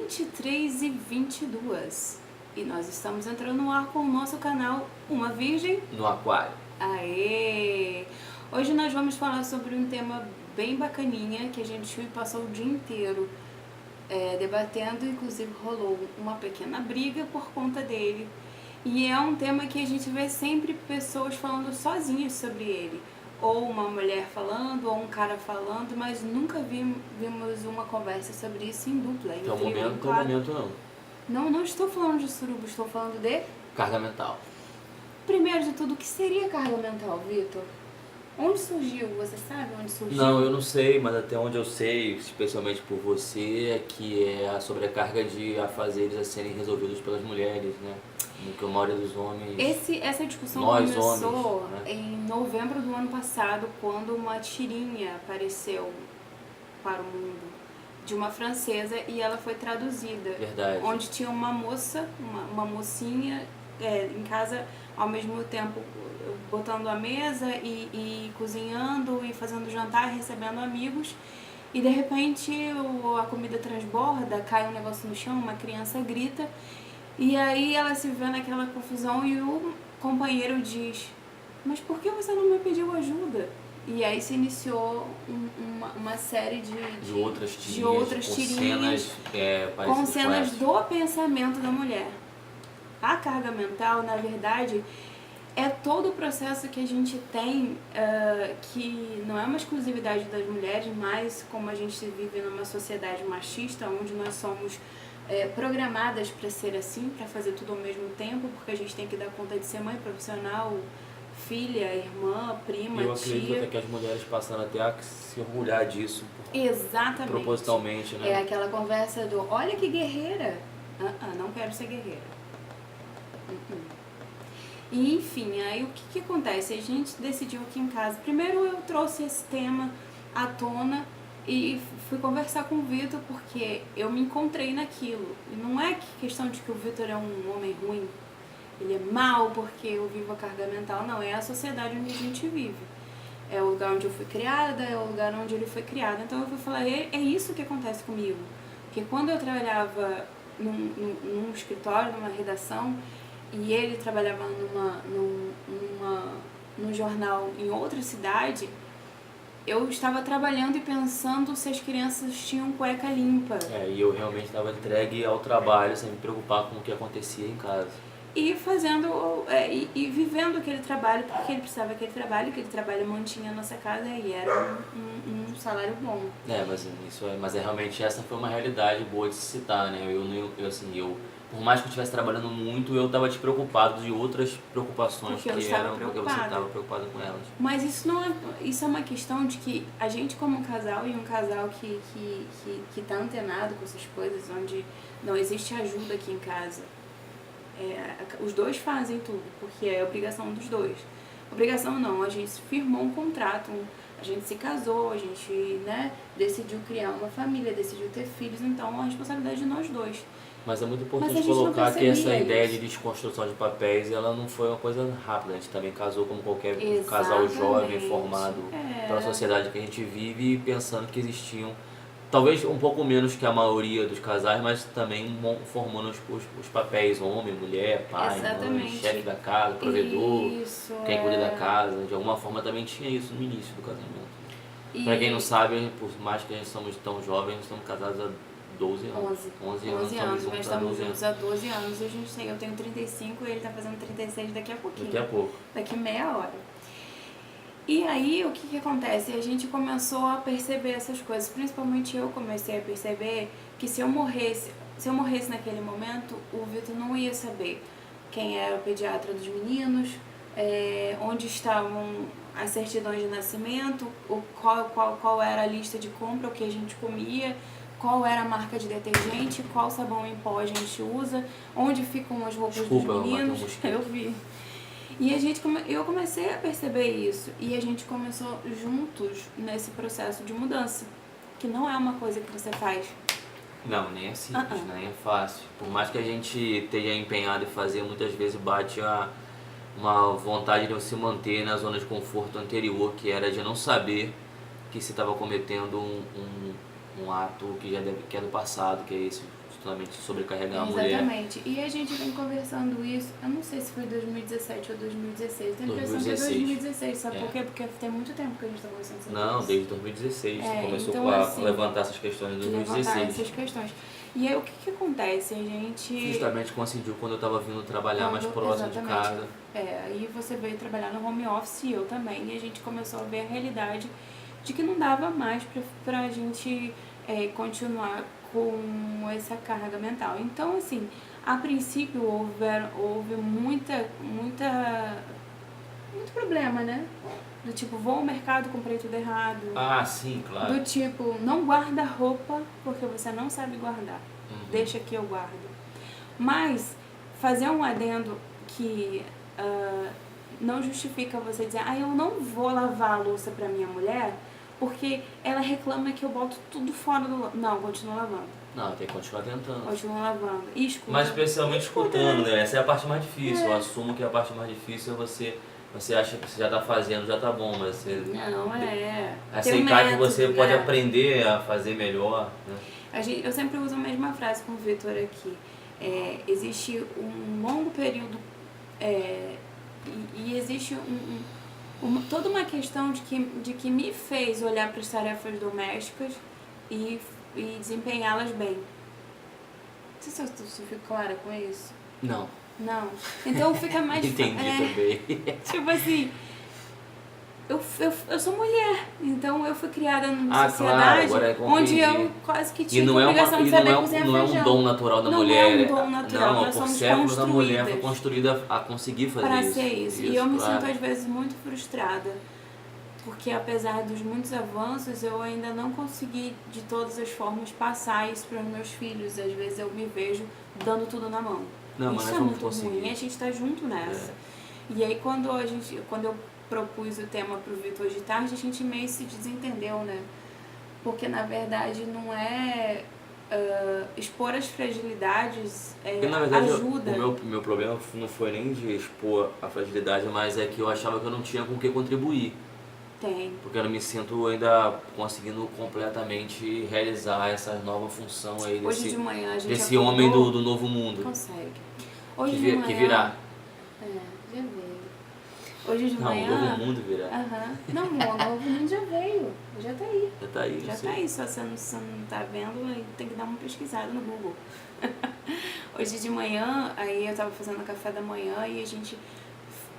23h22 e nós estamos entrando no ar com o nosso canal Uma Virgem no Aquário. Aê! Hoje nós vamos falar sobre um tema bem bacaninha que a gente passou o dia inteiro debatendo, inclusive rolou uma pequena briga por conta dele. E é um tema que a gente vê sempre pessoas falando sozinhas sobre ele. Ou uma mulher falando, ou um cara falando, mas nunca vimos uma conversa sobre isso em dupla. Até o momento não. Não estou falando de suruba, estou falando de... Carga mental. Primeiro de tudo, o que seria carga mental, Vitor? Onde surgiu? Você sabe onde surgiu? Não, eu não sei, mas até onde eu sei, especialmente por você, é que é a sobrecarga de afazeres a serem resolvidos pelas mulheres, né? Que a maioria dos homens... Essa discussão nós começou homens, né? em novembro do ano passado, quando uma tirinha apareceu para o mundo de uma francesa e ela foi traduzida. Verdade. Onde tinha uma moça, uma mocinha em casa, ao mesmo tempo botando a mesa e cozinhando e fazendo jantar, recebendo amigos. E de repente a comida transborda, cai um negócio no chão, uma criança grita. E aí ela se vê naquela confusão e o companheiro diz: mas por que você não me pediu ajuda? E aí se iniciou uma série de outras tirinhas com cenas do pensamento da mulher. A carga mental, na verdade, é todo o processo que a gente tem, que não é uma exclusividade das mulheres, mas como a gente vive numa sociedade machista, onde nós somos programadas para ser assim, para fazer tudo ao mesmo tempo, porque a gente tem que dar conta de ser mãe profissional, filha, irmã, prima, eu acredito tia. até que as mulheres passando até a se orgulhar disso. Exatamente. Propositalmente, né? É aquela conversa do, olha que guerreira. Não quero ser guerreira. E enfim, aí o que acontece? A gente decidiu aqui em casa. Primeiro eu trouxe esse tema à tona e fui conversar com o Vitor porque eu me encontrei naquilo. E não é questão de que o Vitor é um homem ruim, ele é mau porque eu vivo a carga mental, não. É a sociedade onde a gente vive. É o lugar onde eu fui criada, é o lugar onde ele foi criado. Então eu fui falar, é isso que acontece comigo. Porque quando eu trabalhava num escritório, numa redação, e ele trabalhava num jornal em outra cidade, eu estava trabalhando e pensando se as crianças tinham cueca limpa. E eu realmente estava entregue ao trabalho, sem me preocupar com o que acontecia em casa. E fazendo, e vivendo aquele trabalho, porque ele precisava daquele trabalho, aquele trabalho mantinha a nossa casa e era um salário bom. Mas realmente essa foi uma realidade boa de se citar, né? Por mais que eu estivesse trabalhando muito, eu estava despreocupado de outras preocupações porque você estava preocupado com elas. Mas isso é uma questão de que a gente como casal, e um casal que está antenado com essas coisas, onde não existe ajuda aqui em casa, os dois fazem tudo, porque é obrigação dos dois. Obrigação não, a gente firmou um contrato, a gente se casou, a gente decidiu criar uma família, decidiu ter filhos, então a responsabilidade é de nós dois. Mas é muito importante colocar que essa ideia de desconstrução de papéis, ela não foi uma coisa rápida. A gente também casou como qualquer casal jovem, formado pela sociedade que a gente vive, pensando que existiam, talvez um pouco menos que a maioria dos casais, mas também formando os papéis homem, mulher, pai, mãe, chefe da casa, provedor, quem cuida da casa. De alguma forma também tinha isso no início do casamento. Para quem não sabe, por mais que a gente somos tão jovens, estamos casados há 12 anos. 11 anos. Nós estamos juntos há 12 anos. Eu tenho 35 e ele está fazendo 36 daqui a pouquinho. Daqui a pouco. Daqui meia hora. E aí, o que acontece? A gente começou a perceber essas coisas. Principalmente eu comecei a perceber que se eu morresse naquele momento, o Vitor não ia saber quem era o pediatra dos meninos, onde estavam as certidões de nascimento, qual era a lista de compra, o que a gente comia, qual era a marca de detergente, qual sabão em pó a gente usa, onde ficam as roupas dos meninos. Eu vi. E eu comecei a perceber isso. E a gente começou juntos nesse processo de mudança, que não é uma coisa que você faz. Não, nem é simples, nem é fácil. Por mais que a gente esteja empenhado em fazer, muitas vezes bate uma vontade de se manter na zona de conforto anterior, que era de não saber que se estava cometendo um ato que é do passado, que é esse totalmente sobrecarregar a mulher. Exatamente. E a gente vem conversando isso, eu não sei se foi 2017 ou 2016, tenho a impressão que é 2016, sabe por quê? Porque tem muito tempo que a gente está conversando sobre isso. Não, desde 2016, começou então, a assim, levantar essas questões em 2016. Levantar essas questões. E aí o que acontece? A gente... Justamente coincidiu quando eu estava vindo trabalhar mais próximo de casa. Aí você veio trabalhar no home office e eu também, e a gente começou a ver a realidade de que não dava mais pra gente continuar com essa carga mental. Então, assim, a princípio houve muito problema, né? Do tipo, vou ao mercado, comprei tudo errado. Ah, sim, claro. Do tipo, não guarda roupa porque você não sabe guardar. Deixa que eu guardo. Mas, fazer um adendo que não justifica você dizer, eu não vou lavar a louça pra minha mulher porque ela reclama que eu boto tudo fora do... Não, continua lavando. Não, tem que continuar tentando. Continua lavando. E escuta. Mas especialmente escutando, né? Essa é a parte mais difícil. Eu assumo que a parte mais difícil é você acha que você já tá fazendo, já tá bom, mas você... Não, aceitar que você pode aprender a fazer melhor, né? Eu sempre uso a mesma frase com o Vitor aqui. Existe um longo período e existe toda uma questão de que me fez olhar para as tarefas domésticas e desempenhá-las bem. Não sei se eu fico clara com isso. Não. Então fica mais... Entendi também. Tipo assim... Eu sou mulher, então eu fui criada numa sociedade onde eu quase que tinha a obrigação de saber cozinhar feijão. Não é um dom natural da mulher. Não é um dom natural, nós por somos séculos a mulher foi construídas construída a conseguir fazer para isso. ser isso. E eu me sinto às vezes muito frustrada, porque apesar dos muitos avanços, eu ainda não consegui de todas as formas passar isso para os meus filhos. Às vezes eu me vejo dando tudo na mão. Isso é muito ruim, e a gente tá junto nessa. E aí quando eu propus o tema pro Vitor de tarde, a gente meio se desentendeu, né? Porque na verdade não é expor as fragilidades na verdade, ajuda. O meu problema não foi nem de expor a fragilidade, mas é que eu achava que eu não tinha com o que contribuir. Porque eu não me sinto ainda conseguindo completamente realizar essa nova função aí Hoje de manhã a gente desse homem do novo mundo. Consegue. Hoje de manhã... Que virá. Já veio. Hoje de manhã... Não, o novo mundo virá. Não, o novo mundo já veio. Já tá aí. Já tá aí. Só você não tá vendo, tem que dar uma pesquisada no Google. Hoje de manhã, aí eu tava fazendo café da manhã e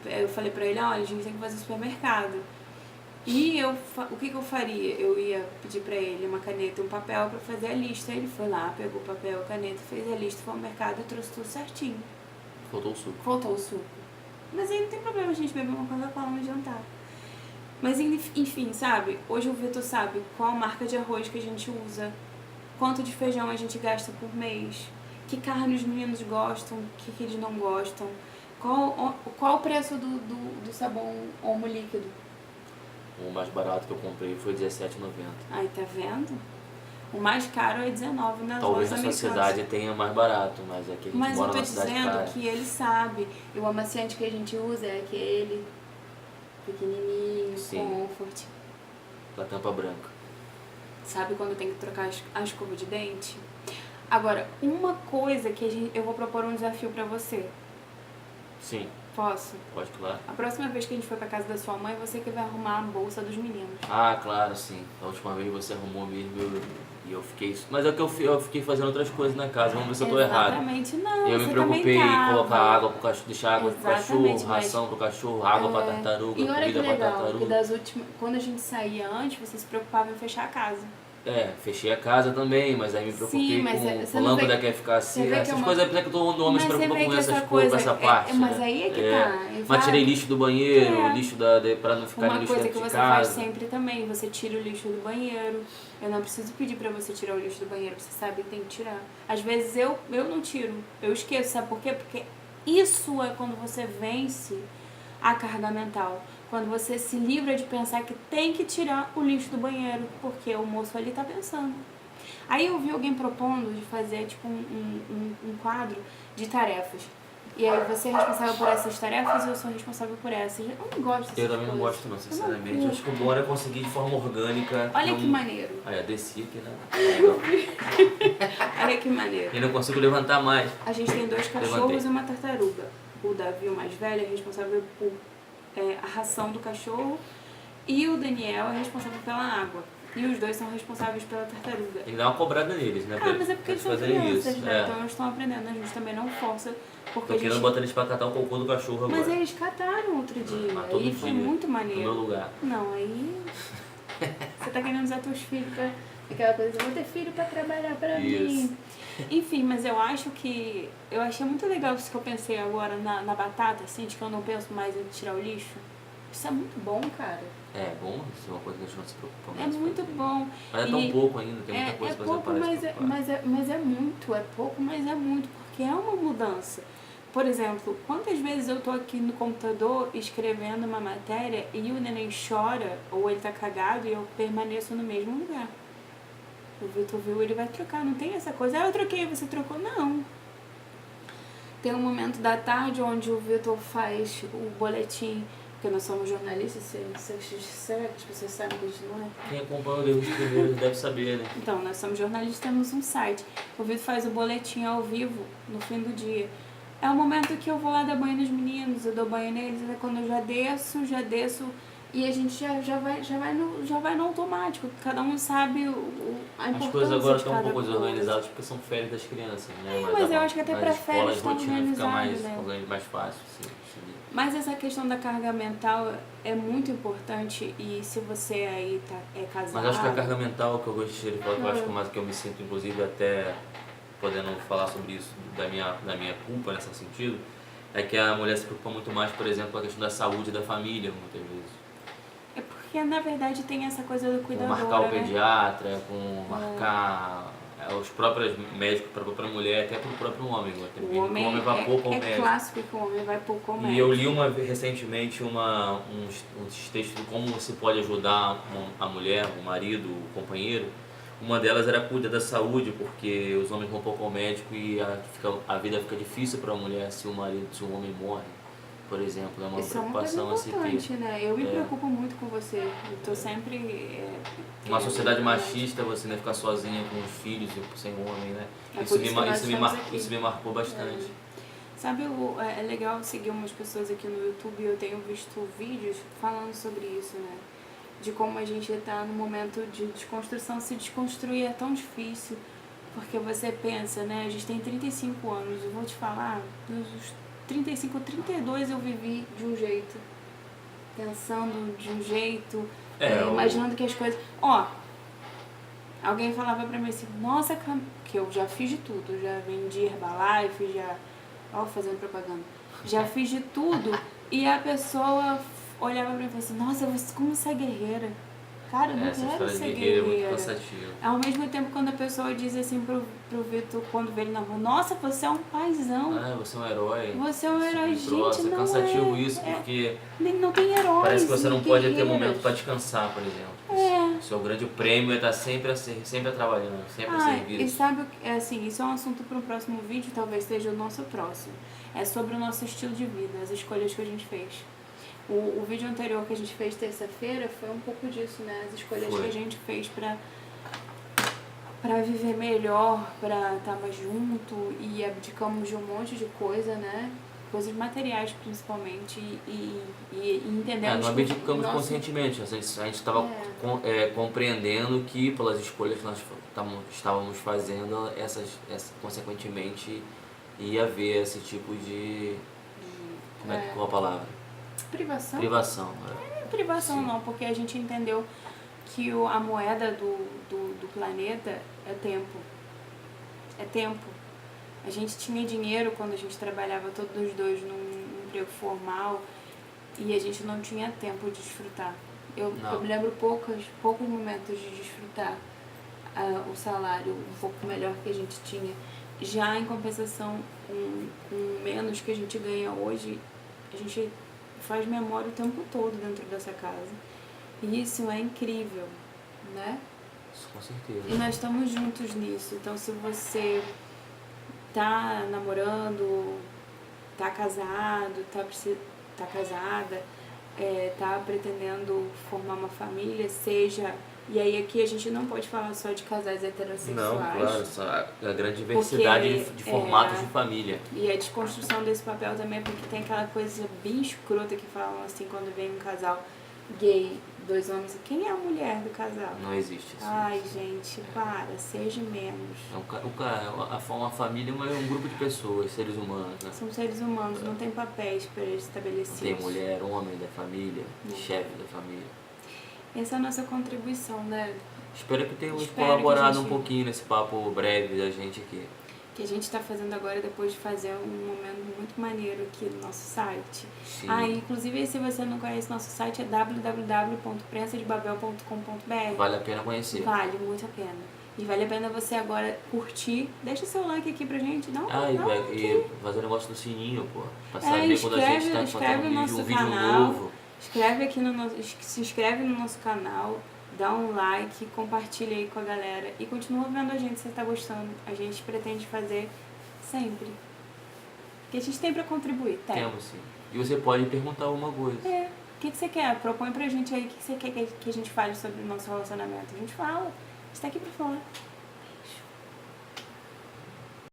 eu falei pra ele, olha, a gente tem que fazer supermercado. E o que eu faria? Eu ia pedir pra ele uma caneta e um papel pra fazer a lista. Ele foi lá, pegou o papel, a caneta, fez a lista, foi ao mercado e trouxe tudo certinho. Faltou o suco. Mas aí não tem problema a gente beber uma Coca-Cola no jantar. Mas enfim, sabe? Hoje o Vitor sabe qual marca de arroz que a gente usa, quanto de feijão a gente gasta por mês, que carne os meninos gostam, que eles não gostam, qual o preço do sabão Omo líquido. O mais barato que eu comprei foi R$17,90. Aí, tá vendo? O mais caro é R$19 nas lojas americanas. Talvez na sua cidade tenha mais barato, mas aqui a gente mora numa cidade cara. Mas eu tô dizendo que ele sabe. E o amaciante que a gente usa é aquele pequenininho, Comfort. Da tampa branca. Sabe quando tem que trocar a escova de dente? Agora, uma coisa que eu vou propor um desafio pra você. Sim. Posso? Pode, claro. A próxima vez que a gente for pra casa da sua mãe, você que vai arrumar a bolsa dos meninos. Ah, claro, sim. A última vez você arrumou mesmo e eu fiquei... Mas é que eu fiquei fazendo outras coisas na casa, vamos ver se eu tô errado. Exatamente, não. Eu me preocupei em colocar água pro cachorro, deixar água pro cachorro, ração pro cachorro, água pra tartaruga, comida pra tartaruga. E das últimas, quando a gente saía antes, você se preocupava em fechar a casa. Fechei a casa também, mas aí me preocupei com a lâmpada que ia ficar assim. Essas coisas, apesar que todo homem se preocupa com essas coisas, com essa parte. Mas aí é que tá. Mas tirei lixo do banheiro, lixo pra não ficar no lixo dentro de casa. Uma coisa que você faz sempre também, você tira o lixo do banheiro. Eu não preciso pedir pra você tirar o lixo do banheiro, você sabe que tem que tirar. Às vezes eu não tiro, eu esqueço, sabe por quê? Porque isso é quando você vence a carga mental. Quando você se livra de pensar que tem que tirar o lixo do banheiro, porque o moço ali tá pensando. Aí eu vi alguém propondo de fazer tipo um quadro de tarefas. E aí você é responsável por essas tarefas e eu sou responsável por essas. Eu não gosto dessas Eu também não coisas. gosto não, sinceramente. Eu acho que o bom era conseguir de forma orgânica. Olha que maneiro. Ah, eu desci aqui, né? Olha que maneiro. E não consigo levantar mais. A gente tem 2 cachorros e uma tartaruga. O Davi, o mais velho, é responsável por a ração do cachorro. E o Daniel é responsável pela água. E os 2 são responsáveis pela tartaruga. Tem que dar uma cobrada neles, né? Mas é porque eles são crianças, isso. né? Então eles estão aprendendo. A gente também não força. Porque Tô querendo botar eles pra catar o cocô do cachorro agora. Mas eles cataram outro dia. Aí foi muito maneiro. No meu lugar. Não, aí... Você tá querendo usar teus filhos pra... Aquela coisa, eu vou ter filho pra trabalhar pra mim. Enfim, mas eu acho que... Eu achei muito legal isso que eu pensei agora na batata, assim, de que eu não penso mais em tirar o lixo. Isso é muito bom, cara. É bom, isso é uma coisa que a gente não se preocupa mais. É muito bom. Mas é tão pouco ainda, tem muita coisa pra fazer. Mas é muito, é pouco, mas é muito, porque é uma mudança. Por exemplo, quantas vezes eu tô aqui no computador escrevendo uma matéria e o neném chora ou ele tá cagado e eu permaneço no mesmo lugar. O Vitor viu, ele vai trocar, não tem essa coisa. Eu troquei, você trocou? Não. Tem um momento da tarde onde o Vitor faz o boletim, porque nós somos jornalistas, será que as pessoas sabem que a gente não é? Quem acompanha o Deus dos Primeiros deve saber, né? Então, nós somos jornalistas, temos um site. O Vitor faz o boletim ao vivo no fim do dia. É o momento que eu vou lá dar banho nos meninos, eu dou banho neles, é quando eu já desço e a gente já vai no automático. Cada um sabe a importância. As coisas agora estão um pouco coisa. desorganizadas porque são férias das crianças, né? Mas eu acho que até para férias estão organizadas, fica mais fácil, sim. Mas essa questão da carga mental é muito importante e se você aí é casado... Mas acho que a carga mental que eu gostaria de falar, que eu acho que é mais que eu me sinto, inclusive, até podendo falar sobre isso da minha culpa nesse sentido, é que a mulher se preocupa muito mais, por exemplo, com a questão da saúde da família, muitas vezes. É porque, na verdade, tem essa coisa do cuidador, com marcar o pediatra, com marcar os próprios médicos para a própria mulher, até para o próprio homem. O homem vai pouco ao médico. É clássico que o homem vai pouco ao médico. E eu li recentemente uns textos de como você pode ajudar a mulher, o marido, o companheiro. Uma delas era cuidar da saúde, porque os homens vão pouco ao médico e a vida fica difícil para a mulher se o homem morre, por exemplo. É uma preocupação assim. Isso é uma coisa importante, né? Eu me preocupo muito com você. Eu tô sempre... Uma sociedade machista, você não ficar sozinha com os filhos e sem homem, né? Isso me marcou bastante. Sabe, é legal seguir umas pessoas aqui no YouTube, eu tenho visto vídeos falando sobre isso, né? De como a gente está no momento de desconstrução. Se desconstruir é tão difícil, porque você pensa, né? A gente tem 35 anos, eu vou te falar, dos 35, 32 eu vivi de um jeito, pensando de um jeito, imaginando que as coisas... Alguém falava pra mim assim, nossa, que eu já fiz de tudo, já vendi Herbalife, fazendo propaganda, já fiz de tudo, e a pessoa olhava pra mim e falava assim, nossa, como você é guerreira. Cara, eu não quero ser guerreira. É muito cansativo. Ao mesmo tempo, quando a pessoa diz assim pro Vitor, quando vê ele na rua, nossa, você é um paizão. Você é um herói. Você é um herói, gente, não é cansativo isso, porque... Não tem heróis. Parece que você não pode ter momento pra descansar, por exemplo. O seu grande prêmio é estar sempre trabalhando, sempre a serviço. E sabe, assim, isso é um assunto para um próximo vídeo, talvez seja o nosso próximo. É sobre o nosso estilo de vida, as escolhas que a gente fez. O vídeo anterior que a gente fez terça-feira foi um pouco disso, né? As escolhas que a gente fez pra viver melhor, pra estar mais junto, e abdicamos de um monte de coisa, né? Coisas materiais, principalmente, e entendemos... Não abdicamos conscientemente, a gente estava compreendendo que pelas escolhas que nós estávamos fazendo, consequentemente ia haver esse tipo de... Qual a palavra? Privação. Privação. Privação não, porque a gente entendeu que a moeda do planeta é tempo. É tempo. A gente tinha dinheiro quando a gente trabalhava todos os dois num emprego formal e a gente não tinha tempo de desfrutar. Eu me lembro poucos momentos de desfrutar o salário um pouco melhor que a gente tinha. Já em compensação, com menos que a gente ganha hoje, a gente faz memória o tempo todo dentro dessa casa. E isso é incrível, né? Isso, com certeza. E nós estamos juntos nisso. Então, se você tá namorando, tá casado, tá casada, tá pretendendo formar uma família, seja... E aí aqui a gente não pode falar só de casais heterossexuais. Não, claro, a grande diversidade de formatos de família. E a desconstrução desse papel também, porque tem aquela coisa bem escrota que falam assim, quando vem um casal gay, 2 homens, quem é a mulher do casal? Não existe isso. Ai, gente, para, seja menos. Uma família é um grupo de pessoas, seres humanos, né? São seres humanos, não tem papéis para eles estabelecidos. Não tem mulher, homem da família, chefe da família. Essa é a nossa contribuição, né? Espero que tenhamos colaborado um pouquinho nesse papo breve da gente aqui. Que a gente está fazendo agora depois de fazer um momento muito maneiro aqui no nosso site. Sim. Inclusive, se você não conhece nosso site, é www.prensadebabel.com.br. Vale a pena conhecer. Vale muito a pena. E vale a pena você agora curtir. Deixa seu like aqui pra gente. Dá um like. E fazer o negócio do sininho, pô. Pra saber quando a gente tá fazendo um vídeo novo. Se inscreve no nosso canal, dá um like, compartilha aí com a galera e continua vendo a gente se você tá gostando. A gente pretende fazer sempre. Porque a gente tem pra contribuir, tá? Temos, sim. E você pode perguntar alguma coisa. O que você quer? Propõe pra gente aí o que você quer que a gente fale sobre o nosso relacionamento. A gente fala. A gente tá aqui pra falar.